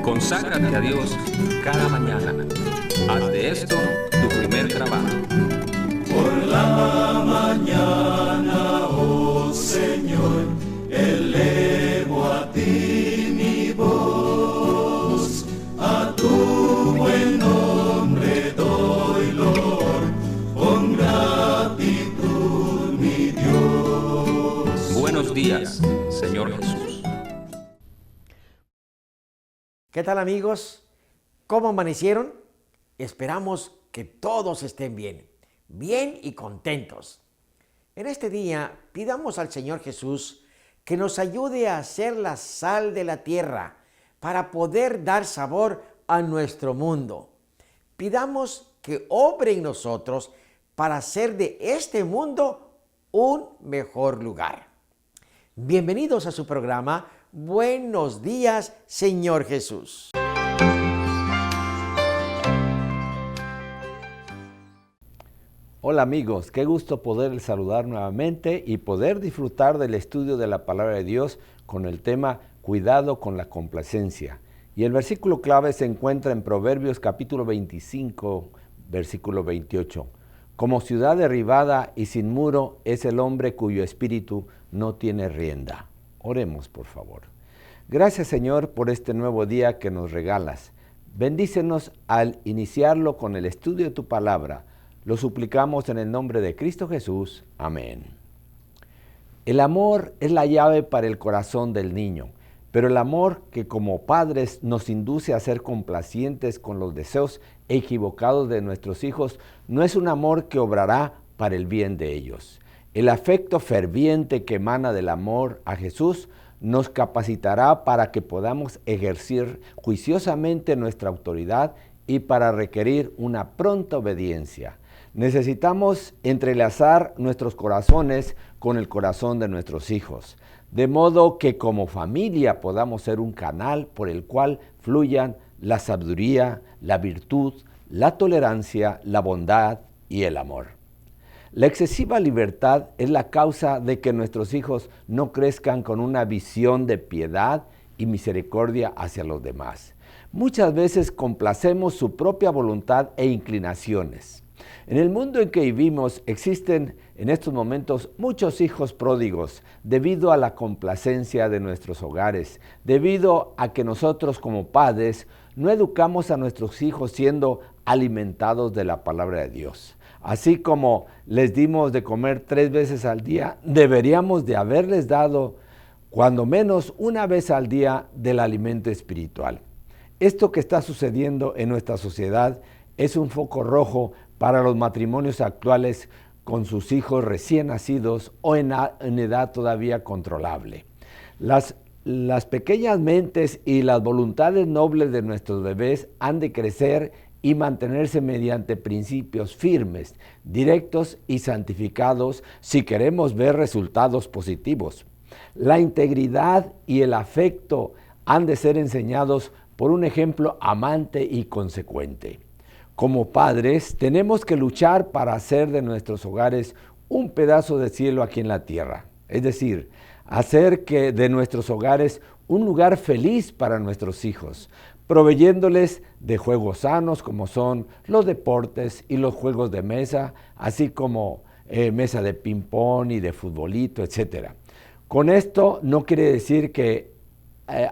Conságrate a Dios cada mañana. Haz de esto tu primer trabajo. Por la mañana, oh Señor, elevo a ti mi voz, a tu buen nombre doy loor, con gratitud mi Dios. Buenos días, Señor Jesús. ¿Qué tal, amigos? ¿Cómo amanecieron? Esperamos que todos estén bien y contentos. En este día pidamos al Señor Jesús que nos ayude a ser la sal de la tierra para poder dar sabor a nuestro mundo. Pidamos que obre en nosotros para hacer de este mundo un mejor lugar. Bienvenidos a su programa Buenos días, Señor Jesús. Hola amigos, qué gusto poder saludar nuevamente y poder disfrutar del estudio de la Palabra de Dios con el tema Cuidado con la complacencia. Y el versículo clave se encuentra en Proverbios capítulo 25, versículo 28. Como ciudad derribada y sin muro es el hombre cuyo espíritu no tiene rienda. Oremos, por favor. Gracias, Señor, por este nuevo día que nos regalas. Bendícenos al iniciarlo con el estudio de tu palabra. Lo suplicamos en el nombre de Cristo Jesús. Amén. El amor es la llave para el corazón del niño, pero el amor que como padres nos induce a ser complacientes con los deseos equivocados de nuestros hijos no es un amor que obrará para el bien de ellos. El afecto ferviente que emana del amor a Jesús nos capacitará para que podamos ejercer juiciosamente nuestra autoridad y para requerir una pronta obediencia. Necesitamos entrelazar nuestros corazones con el corazón de nuestros hijos, de modo que como familia podamos ser un canal por el cual fluyan la sabiduría, la virtud, la tolerancia, la bondad y el amor. La excesiva libertad es la causa de que nuestros hijos no crezcan con una visión de piedad y misericordia hacia los demás. Muchas veces complacemos su propia voluntad e inclinaciones. En el mundo en que vivimos existen en estos momentos muchos hijos pródigos debido a la complacencia de nuestros hogares, debido a que nosotros como padres no educamos a nuestros hijos siendo alimentados de la palabra de Dios. Así como les dimos de comer 3 veces al día, deberíamos de haberles dado cuando menos una vez al día del alimento espiritual. Esto que está sucediendo en nuestra sociedad es un foco rojo para los matrimonios actuales con sus hijos recién nacidos o en edad todavía controlable. Las pequeñas mentes y las voluntades nobles de nuestros bebés han de crecer y mantenerse mediante principios firmes, directos y santificados si queremos ver resultados positivos. La integridad y el afecto han de ser enseñados por un ejemplo amante y consecuente. Como padres, tenemos que luchar para hacer de nuestros hogares un pedazo de cielo aquí en la tierra. Es decir, hacer que de nuestros hogares un lugar feliz para nuestros hijos, proveyéndoles de juegos sanos como son los deportes y los juegos de mesa, así como mesa de ping-pong y de futbolito, etc. Con esto no quiere decir que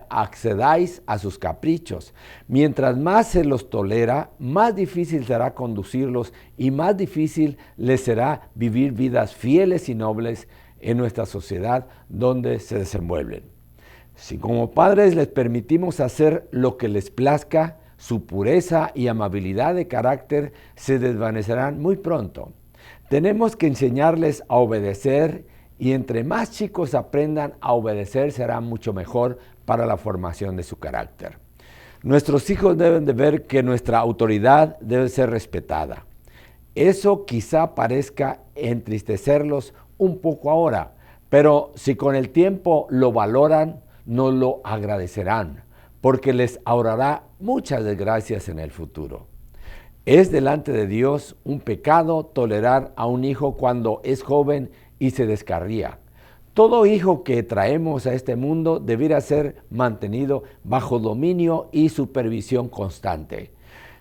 accedáis a sus caprichos. Mientras más se los tolera, más difícil será conducirlos y más difícil les será vivir vidas fieles y nobles en nuestra sociedad donde se desenvuelven. Si como padres les permitimos hacer lo que les plazca, su pureza y amabilidad de carácter se desvanecerán muy pronto. Tenemos que enseñarles a obedecer y entre más chicos aprendan a obedecer será mucho mejor para la formación de su carácter. Nuestros hijos deben de ver que nuestra autoridad debe ser respetada. Eso quizá parezca entristecerlos un poco ahora, pero si con el tiempo lo valoran, nos lo agradecerán, porque les ahorrará muchas desgracias en el futuro. Es delante de Dios un pecado tolerar a un hijo cuando es joven y se descarría. Todo hijo que traemos a este mundo debiera ser mantenido bajo dominio y supervisión constante.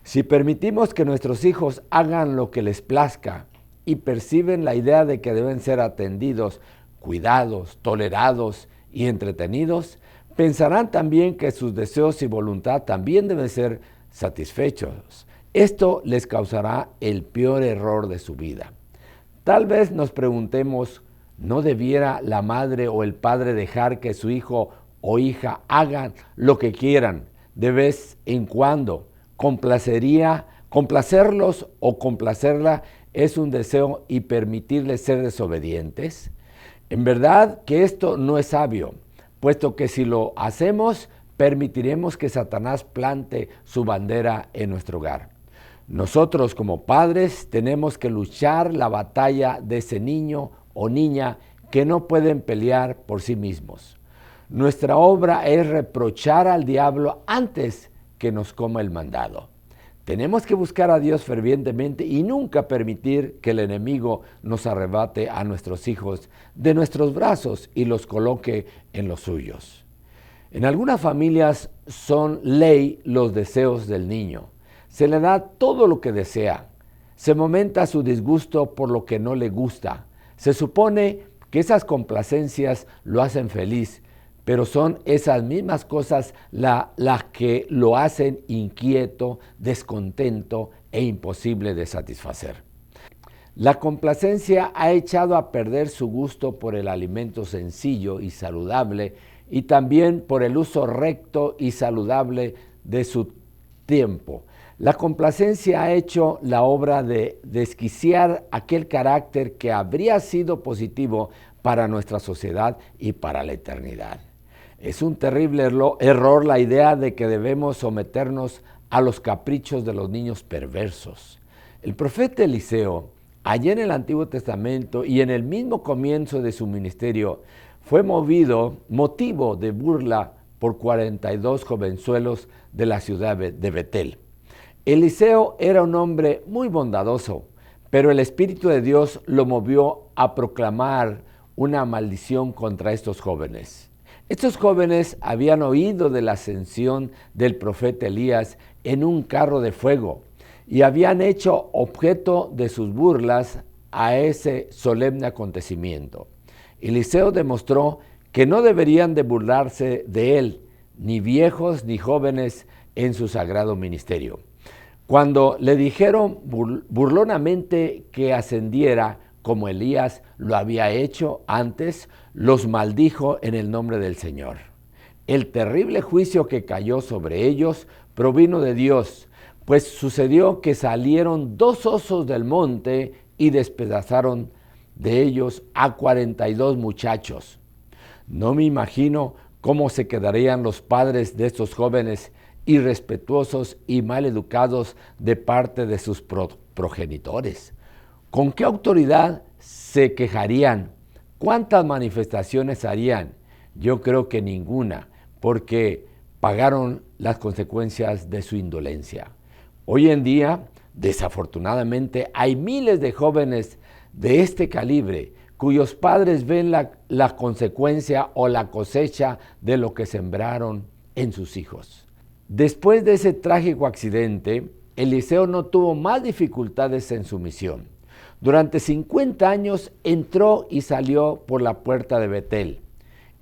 Si permitimos que nuestros hijos hagan lo que les plazca y perciben la idea de que deben ser atendidos, cuidados, tolerados y entretenidos, pensarán también que sus deseos y voluntad también deben ser satisfechos. Esto les causará el peor error de su vida. Tal vez nos preguntemos, ¿no debiera la madre o el padre dejar que su hijo o hija hagan lo que quieran de vez en cuando? ¿Complacerlos o complacerla es un deseo y permitirles ser desobedientes? En verdad que esto no es sabio, puesto que si lo hacemos, permitiremos que Satanás plante su bandera en nuestro hogar. Nosotros como padres tenemos que luchar la batalla de ese niño o niña que no pueden pelear por sí mismos. Nuestra obra es reprochar al diablo antes que nos coma el mandado. Tenemos que buscar a Dios fervientemente y nunca permitir que el enemigo nos arrebate a nuestros hijos de nuestros brazos y los coloque en los suyos. En algunas familias son ley los deseos del niño. Se le da todo lo que desea. Se fomenta su disgusto por lo que no le gusta. Se supone que esas complacencias lo hacen feliz, pero son esas mismas cosas las que lo hacen inquieto, descontento e imposible de satisfacer. La complacencia ha echado a perder su gusto por el alimento sencillo y saludable y también por el uso recto y saludable de su tiempo. La complacencia ha hecho la obra de desquiciar aquel carácter que habría sido positivo para nuestra sociedad y para la eternidad. Es un terrible error la idea de que debemos someternos a los caprichos de los niños perversos. El profeta Eliseo, allá en el Antiguo Testamento y en el mismo comienzo de su ministerio, fue motivo de burla por 42 jovenzuelos de la ciudad de Betel. Eliseo era un hombre muy bondadoso, pero el Espíritu de Dios lo movió a proclamar una maldición contra estos jóvenes. Estos jóvenes habían oído de la ascensión del profeta Elías en un carro de fuego y habían hecho objeto de sus burlas a ese solemne acontecimiento. Eliseo demostró que no deberían de burlarse de él, ni viejos ni jóvenes en su sagrado ministerio. Cuando le dijeron burlonamente que ascendiera como Elías lo había hecho antes, los maldijo en el nombre del Señor. El terrible juicio que cayó sobre ellos provino de Dios, pues sucedió que salieron 2 osos del monte y despedazaron de ellos a 42 muchachos. No me imagino cómo se quedarían los padres de estos jóvenes irrespetuosos y mal educados de parte de sus progenitores. ¿Con qué autoridad se quejarían? ¿Cuántas manifestaciones harían? Yo creo que ninguna, porque pagaron las consecuencias de su indolencia. Hoy en día, desafortunadamente, hay miles de jóvenes de este calibre cuyos padres ven la consecuencia o la cosecha de lo que sembraron en sus hijos. Después de ese trágico accidente, Eliseo no tuvo más dificultades en su misión. Durante 50 años entró y salió por la puerta de Betel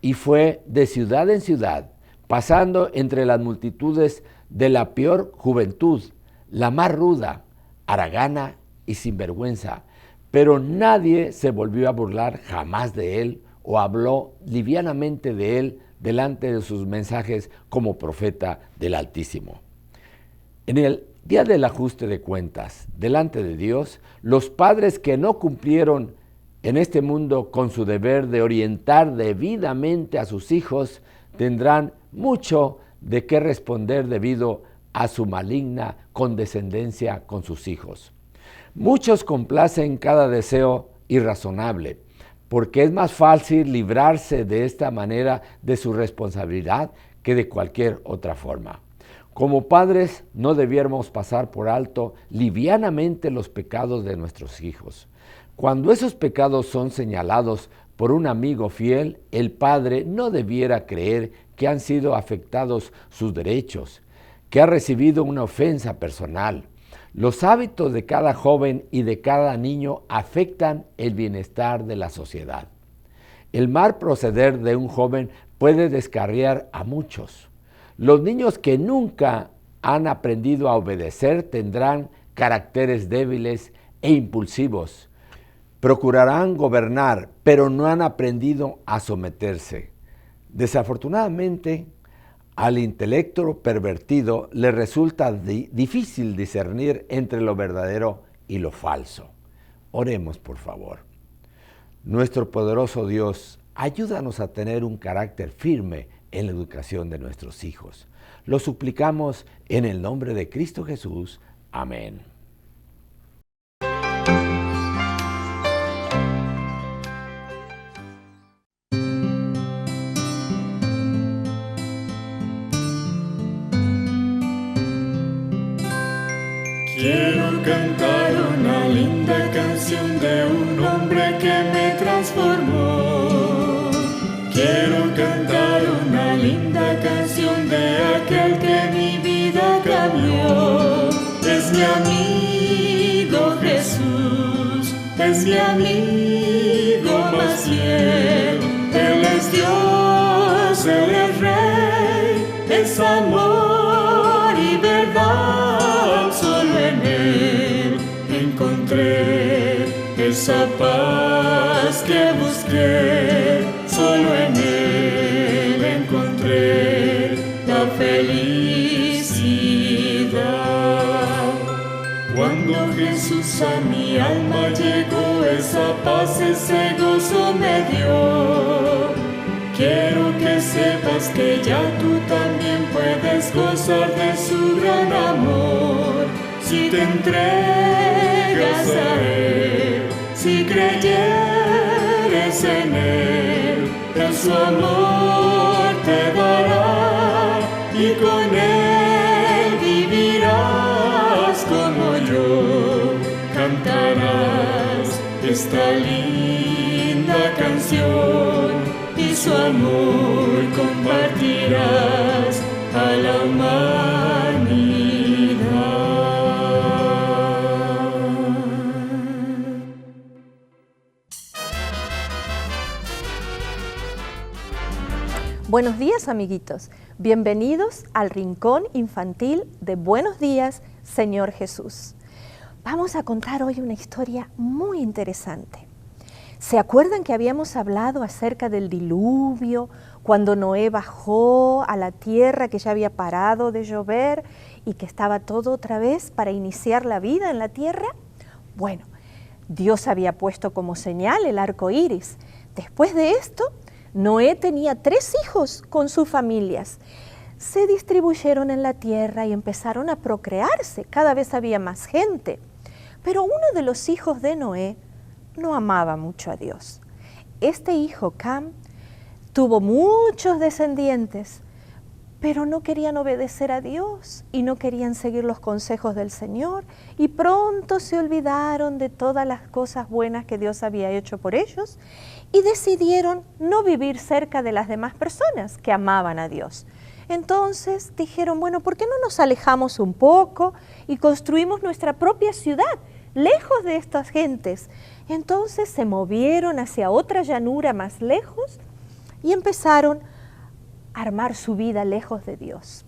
y fue de ciudad en ciudad, pasando entre las multitudes de la peor juventud, la más ruda, haragana y sinvergüenza, pero nadie se volvió a burlar jamás de él o habló livianamente de él delante de sus mensajes como profeta del Altísimo. En el día del ajuste de cuentas, delante de Dios, los padres que no cumplieron en este mundo con su deber de orientar debidamente a sus hijos, tendrán mucho de qué responder debido a su maligna condescendencia con sus hijos. Muchos complacen cada deseo irrazonable, porque es más fácil librarse de esta manera de su responsabilidad que de cualquier otra forma. Como padres no debiéramos pasar por alto livianamente los pecados de nuestros hijos. Cuando esos pecados son señalados por un amigo fiel, el padre no debiera creer que han sido afectados sus derechos, que ha recibido una ofensa personal. Los hábitos de cada joven y de cada niño afectan el bienestar de la sociedad. El mal proceder de un joven puede descarriar a muchos. Los niños que nunca han aprendido a obedecer tendrán caracteres débiles e impulsivos. Procurarán gobernar, pero no han aprendido a someterse. Desafortunadamente, al intelecto pervertido le resulta difícil discernir entre lo verdadero y lo falso. Oremos, por favor. Nuestro poderoso Dios, ayúdanos a tener un carácter firme en la educación de nuestros hijos. Lo suplicamos en el nombre de Cristo Jesús. Amén. Quiero cantar una linda canción de un hombre que me transformó. Quiero cantar una linda canción de aquel que mi vida cambió. Es mi amigo Jesús, es mi amigo más fiel. Él es Dios, Él es Rey, es amor y verdad. Solo en Él encontré esa paz que busqué. Solo en Él encontré la felicidad. Cuando Jesús a mi alma llegó, esa paz, ese gozo me dio. Quiero que sepas que ya tú también puedes gozar de su gran amor. Si te entregas a Él, si creyeres en Él, su amor te dará y con Él vivirás como yo. Cantarás esta linda canción y su amor compartirás a la humanidad. Buenos días, amiguitos. Bienvenidos al Rincón Infantil de Buenos Días, Señor Jesús. Vamos a contar hoy una historia muy interesante. ¿Se acuerdan que habíamos hablado acerca del diluvio, cuando Noé bajó a la tierra, que ya había parado de llover y que estaba todo otra vez para iniciar la vida en la tierra? Bueno, Dios había puesto como señal el arco iris. Después de esto, Noé tenía 3 hijos con sus familias. Se distribuyeron en la tierra y empezaron a procrearse. Cada vez había más gente. Pero uno de los hijos de Noé no amaba mucho a Dios. Este hijo, Cam, tuvo muchos descendientes, pero no querían obedecer a Dios y no querían seguir los consejos del Señor, y pronto se olvidaron de todas las cosas buenas que Dios había hecho por ellos y decidieron no vivir cerca de las demás personas que amaban a Dios. Entonces dijeron, bueno, ¿por qué no nos alejamos un poco y construimos nuestra propia ciudad, lejos de estas gentes? Entonces se movieron hacia otra llanura más lejos y empezaron a armar su vida lejos de Dios.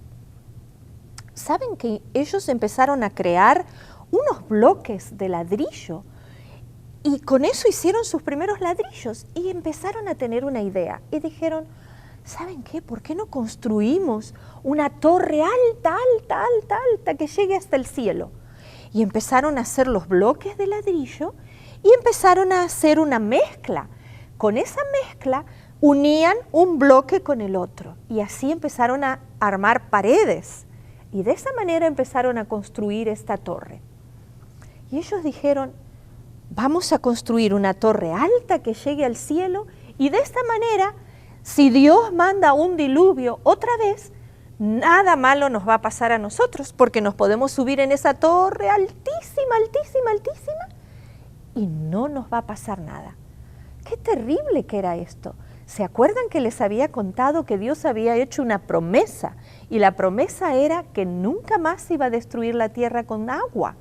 ¿Saben que ellos empezaron a crear unos bloques de ladrillo? Y con eso hicieron sus primeros ladrillos y empezaron a tener una idea. Y dijeron, ¿saben qué? ¿Por qué no construimos una torre alta, alta, alta, alta que llegue hasta el cielo? Y empezaron a hacer los bloques de ladrillo y empezaron a hacer una mezcla. Con esa mezcla unían un bloque con el otro y así empezaron a armar paredes. Y de esa manera empezaron a construir esta torre. Y ellos dijeron, vamos a construir una torre alta que llegue al cielo y de esta manera, si Dios manda un diluvio otra vez, nada malo nos va a pasar a nosotros porque nos podemos subir en esa torre altísima, altísima, altísima y no nos va a pasar nada. Qué terrible que era esto. ¿Se acuerdan que les había contado que Dios había hecho una promesa? Y la promesa era que nunca más iba a destruir la tierra con agua.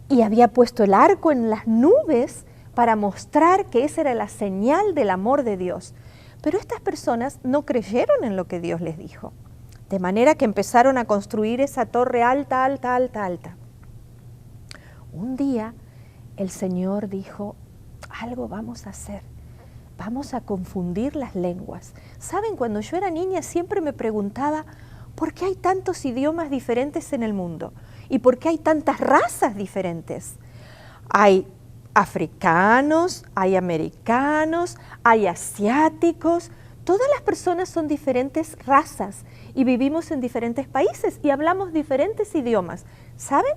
Y había puesto el arco en las nubes para mostrar que esa era la señal del amor de Dios. Pero estas personas no creyeron en lo que Dios les dijo. De manera que empezaron a construir esa torre alta, alta, alta, alta. Un día el Señor dijo, algo vamos a hacer. Vamos a confundir las lenguas. ¿Saben? Cuando yo era niña siempre me preguntaba, ¿por qué hay tantos idiomas diferentes en el mundo? ¿Y por qué hay tantas razas diferentes? Hay africanos, hay americanos, hay asiáticos. Todas las personas son diferentes razas y vivimos en diferentes países y hablamos diferentes idiomas. ¿Saben?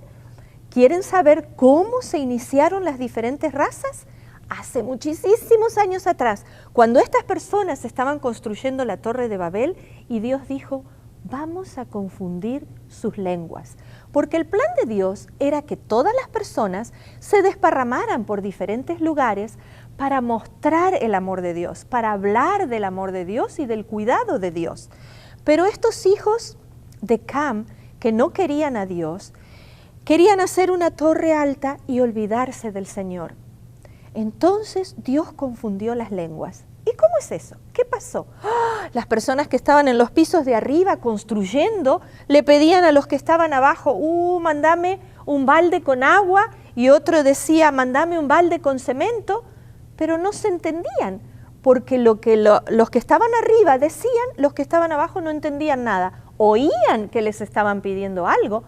¿Quieren saber cómo se iniciaron las diferentes razas? Hace muchísimos años atrás, cuando estas personas estaban construyendo la Torre de Babel y Dios dijo, vamos a confundir sus lenguas. Porque el plan de Dios era que todas las personas se desparramaran por diferentes lugares para mostrar el amor de Dios, para hablar del amor de Dios y del cuidado de Dios. Pero estos hijos de Cam, que no querían a Dios, querían hacer una torre alta y olvidarse del Señor. Entonces Dios confundió las lenguas. ¿Y cómo es eso? ¿Qué pasó? ¡Ah! Las personas que estaban en los pisos de arriba construyendo le pedían a los que estaban abajo, mándame un balde con agua, y otro decía, mándame un balde con cemento, pero no se entendían, porque los que estaban arriba decían, los que estaban abajo no entendían nada. Oían que les estaban pidiendo algo,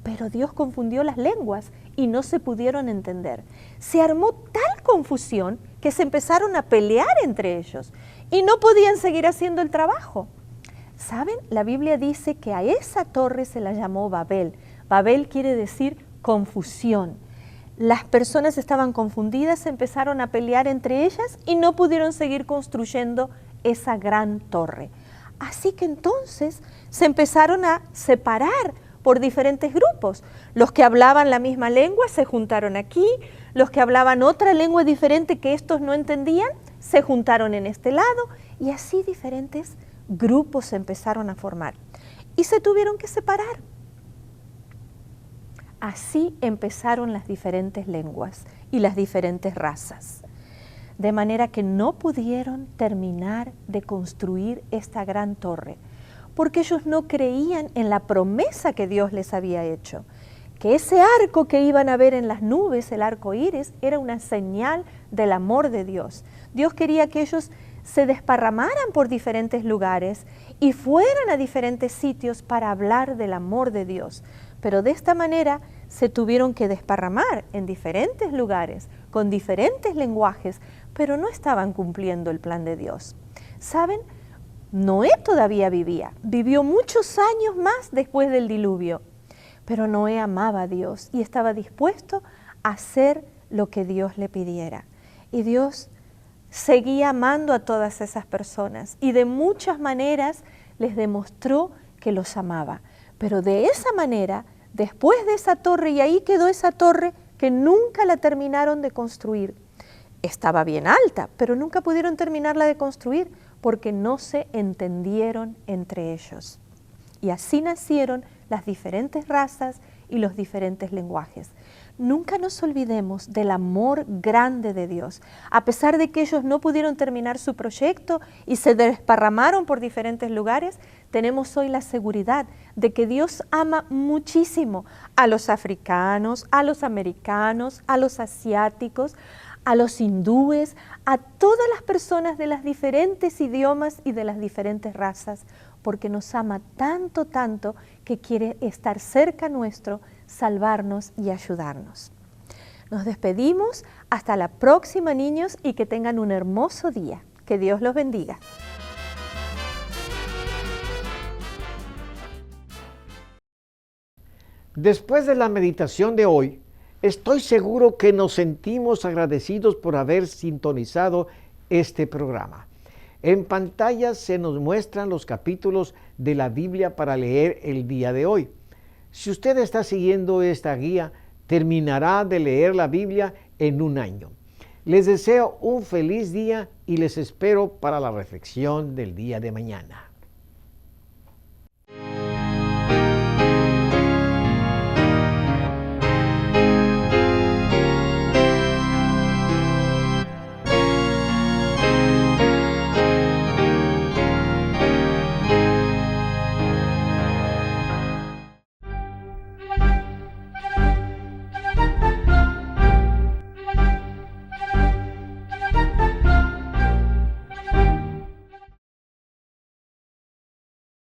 pero Dios confundió las lenguas y no se pudieron entender. Se armó tal confusión que se empezaron a pelear entre ellos y no podían seguir haciendo el trabajo. ¿Saben? La Biblia dice que a esa torre se la llamó Babel. Babel quiere decir confusión. Las personas estaban confundidas, se empezaron a pelear entre ellas y no pudieron seguir construyendo esa gran torre. Así que entonces se empezaron a separar por diferentes grupos. Los que hablaban la misma lengua se juntaron aquí, los que hablaban otra lengua diferente que estos no entendían, se juntaron en este lado, y así diferentes grupos se empezaron a formar. Y se tuvieron que separar. Así empezaron las diferentes lenguas y las diferentes razas. De manera que no pudieron terminar de construir esta gran torre, porque ellos no creían en la promesa que Dios les había hecho, que ese arco que iban a ver en las nubes, el arco iris, era una señal del amor de Dios. Dios quería que ellos se desparramaran por diferentes lugares y fueran a diferentes sitios para hablar del amor de Dios. Pero de esta manera se tuvieron que desparramar en diferentes lugares, con diferentes lenguajes, pero no estaban cumpliendo el plan de Dios. ¿Saben? Noé todavía vivió muchos años más después del diluvio, pero Noé amaba a Dios y estaba dispuesto a hacer lo que Dios le pidiera. Y Dios seguía amando a todas esas personas y de muchas maneras les demostró que los amaba. Pero de esa manera, después de esa torre, y ahí quedó esa torre que nunca la terminaron de construir. Estaba bien alta, pero nunca pudieron terminarla de construir porque no se entendieron entre ellos. Y así nacieron las diferentes razas y los diferentes lenguajes. Nunca nos olvidemos del amor grande de Dios. A pesar de que ellos no pudieron terminar su proyecto y se desparramaron por diferentes lugares, tenemos hoy la seguridad de que Dios ama muchísimo a los africanos, a los americanos, a los asiáticos, a los hindúes, a todas las personas de los diferentes idiomas y de las diferentes razas, porque nos ama tanto, tanto, que quiere estar cerca nuestro, salvarnos y ayudarnos. Nos despedimos, hasta la próxima, niños, y que tengan un hermoso día. Que Dios los bendiga. Después de la meditación de hoy, estoy seguro que nos sentimos agradecidos por haber sintonizado este programa. En pantalla se nos muestran los capítulos de la Biblia para leer el día de hoy. Si usted está siguiendo esta guía, terminará de leer la Biblia en un año. Les deseo un feliz día y les espero para la reflexión del día de mañana.